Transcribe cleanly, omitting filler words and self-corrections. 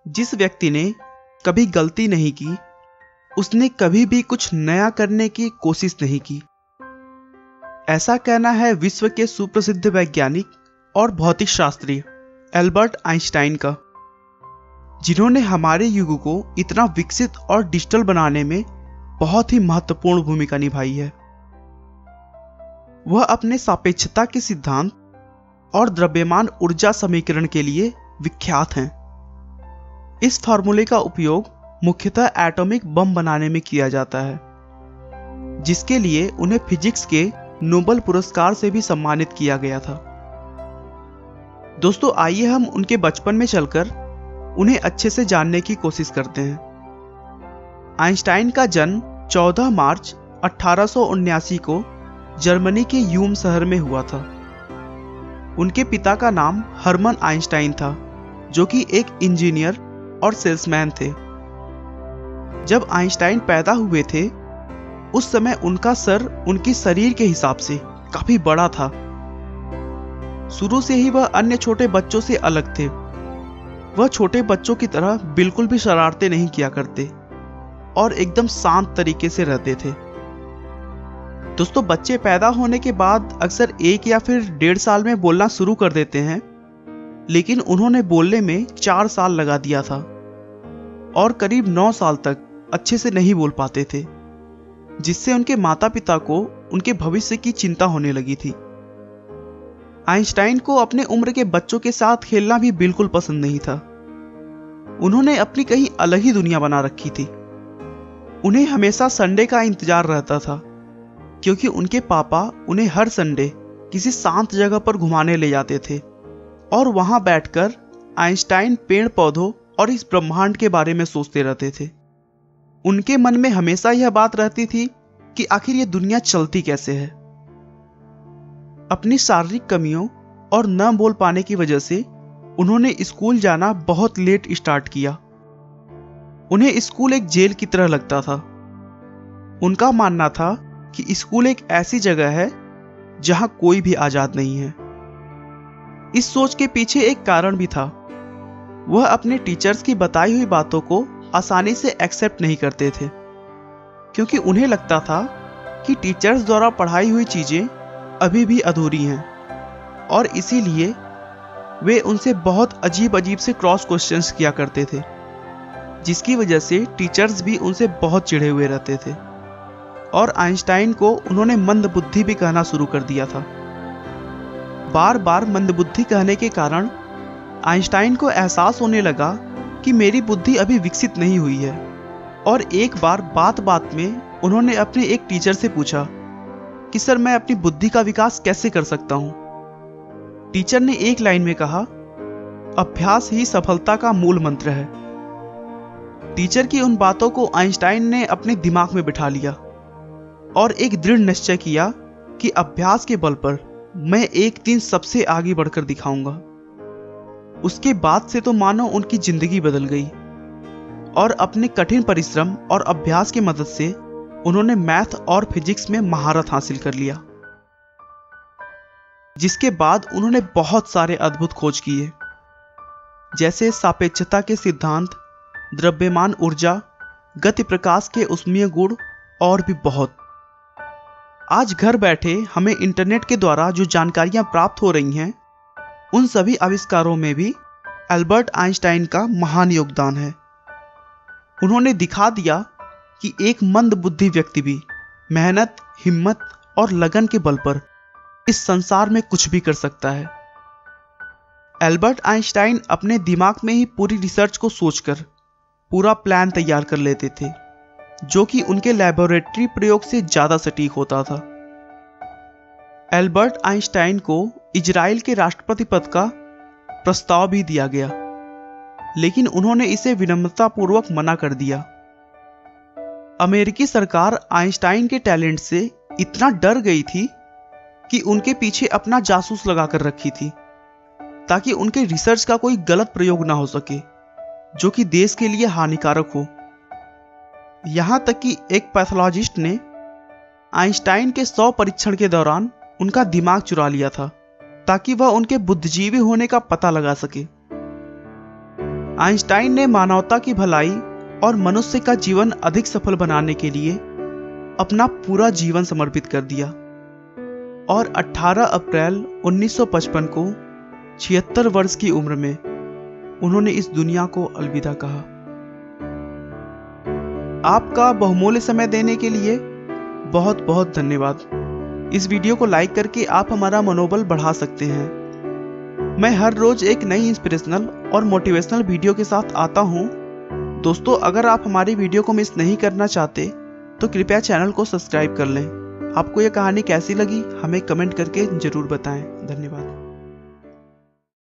जिस व्यक्ति ने कभी गलती नहीं की, उसने कभी भी कुछ नया करने की कोशिश नहीं की। ऐसा कहना है विश्व के सुप्रसिद्ध वैज्ञानिक और भौतिक शास्त्री एल्बर्ट आइंस्टाइन का, जिन्होंने हमारे युग को इतना विकसित और डिजिटल बनाने में बहुत ही महत्वपूर्ण भूमिका निभाई है। वह अपने सापेक्षता के सिद्धांत और द्रव्यमान ऊर्जा समीकरण के लिए विख्यात हैं। इस फार्मूले का उपयोग मुख्यतः एटॉमिक बम बनाने में किया जाता है, जिसके लिए उन्हें फिजिक्स के नोबेल पुरस्कार से भी सम्मानित किया गया था। दोस्तों, आइए हम उनके बचपन में चलकर उन्हें अच्छे से जानने की कोशिश करते हैं। आइंस्टाइन का जन्म 14 मार्च 1879 को जर्मनी के यूम शहर में हुआ था। उनके पिता का नाम हर्मन आइंस्टाइन था, जो कि एक इंजीनियर और सेल्समैन थे। जब आइंस्टाइन पैदा हुए थे, उस समय उनका सर उनके शरीर के हिसाब से काफी बड़ा था। शुरू से ही वह अन्य छोटे बच्चों से अलग थे। वह छोटे बच्चों की तरह बिल्कुल भी शरारतें नहीं किया करते और एकदम शांत तरीके से रहते थे। दोस्तों, बच्चे पैदा होने के बाद अक्सर 1 या फिर 1.5 साल में बोलना शुरू कर देते हैं, लेकिन उन्होंने बोलने में 4 साल लगा दिया था और करीब 9 साल तक अच्छे से नहीं बोल पाते थे, जिससे उनके माता पिता को उनके भविष्य की चिंता होने लगी थी। आइंस्टाइन को अपने उम्र के बच्चों के साथ खेलना भी बिल्कुल पसंद नहीं था। उन्होंने अपनी कहीं अलग ही दुनिया बना रखी थी। उन्हें हमेशा संडे का इंतजार रहता था, क्योंकि उनके पापा उन्हें हर संडे किसी शांत जगह पर घुमाने ले जाते थे और वहां बैठकर आइंस्टाइन पेड़ पौधों और इस ब्रह्मांड के बारे में सोचते रहते थे। उनके मन में हमेशा यह बात रहती थी कि आखिर ये दुनिया चलती कैसे है। अपनी शारीरिक कमियों और न बोल पाने की वजह से उन्होंने स्कूल जाना बहुत लेट स्टार्ट किया। उन्हें स्कूल एक जेल की तरह लगता था। उनका मानना था कि स्कूल एक ऐसी जगह है जहां कोई भी आजाद नहीं है। इस सोच के पीछे एक कारण भी था। वह अपने टीचर्स की बताई हुई बातों को आसानी से एक्सेप्ट नहीं करते थे, क्योंकि उन्हें लगता था कि टीचर्स द्वारा पढ़ाई हुई चीजें अभी भी अधूरी हैं और इसीलिए वे उनसे बहुत अजीब अजीब से क्रॉस क्वेश्चंस किया करते थे, जिसकी वजह से टीचर्स भी उनसे बहुत चिढ़े हुए रहते थे और आइंस्टाइन को उन्होंने मंदबुद्धि भी कहना शुरू कर दिया था। बार बार मंदबुद्धि कहने के कारण आइंस्टाइन को एहसास होने लगा कि मेरी बुद्धि अभी विकसित नहीं हुई है, और एक बार बात बात में उन्होंने अपने एक टीचर से पूछा कि सर, मैं अपनी बुद्धि का विकास कैसे कर सकता हूं। टीचर ने एक लाइन में कहा, अभ्यास ही सफलता का मूल मंत्र है। टीचर की उन बातों को आइंस्टाइन ने अपने दिमाग में बिठा लिया और एक दृढ़ निश्चय किया कि अभ्यास के बल पर मैं एक दिन सबसे आगे बढ़कर दिखाऊंगा। उसके बाद से तो मानो उनकी जिंदगी बदल गई और अपने कठिन परिश्रम और अभ्यास की मदद से उन्होंने मैथ और फिजिक्स में महारत हासिल कर लिया, जिसके बाद उन्होंने बहुत सारे अद्भुत खोज किए, जैसे सापेक्षता के सिद्धांत, द्रव्यमान ऊर्जा, गति प्रकाश के ऊष्मीय गुण और भी बहुत। आज घर बैठे हमें इंटरनेट के द्वारा जो जानकारियां प्राप्त हो रही हैं, उन सभी आविष्कारों में भी एल्बर्ट आइंस्टाइन का महान योगदान है। उन्होंने दिखा दिया कि एक मंदबुद्धि व्यक्ति भी मेहनत, हिम्मत और लगन के बल पर इस संसार में कुछ भी कर सकता है। एल्बर्ट आइंस्टाइन अपने दिमाग में ही पूरी रिसर्च को सोचकर पूरा प्लान तैयार कर लेते थे, जो कि उनके लैबोरेटरी प्रयोग से ज्यादा सटीक होता था। एल्बर्ट आइंस्टाइन को इजराइल के राष्ट्रपति पद का प्रस्ताव भी दिया गया, लेकिन उन्होंने इसे विनम्रतापूर्वक मना कर दिया। अमेरिकी सरकार आइंस्टाइन के टैलेंट से इतना डर गई थी कि उनके पीछे अपना जासूस लगाकर रखी थी, ताकि उनके रिसर्च का कोई गलत प्रयोग ना हो सके जो कि देश के लिए हानिकारक हो। यहां तक कि एक पैथोलॉजिस्ट ने आइंस्टाइन के 100 परीक्षण के दौरान उनका दिमाग चुरा लिया था, ताकि वह उनके बुद्धिजीवी होने का पता लगा सके। आइंस्टाइन ने मानवता की भलाई और मनुष्य का जीवन अधिक सफल बनाने के लिए अपना पूरा जीवन समर्पित कर दिया और 18 अप्रैल 1955 को 76 वर्ष की उम्र में उन्होंने इस दुनिया को अलविदा कहा। आपका बहुमूल्य समय देने के लिए बहुत बहुत धन्यवाद। इस वीडियो को लाइक करके आप हमारा मनोबल बढ़ा सकते हैं। मैं हर रोज एक नई इंस्पिरेशनल और मोटिवेशनल वीडियो के साथ आता हूं। दोस्तों, अगर आप हमारी वीडियो को मिस नहीं करना चाहते तो कृपया चैनल को सब्सक्राइब कर लें। आपको यह कहानी कैसी लगी हमें कमेंट करके जरूर बताएं। धन्यवाद।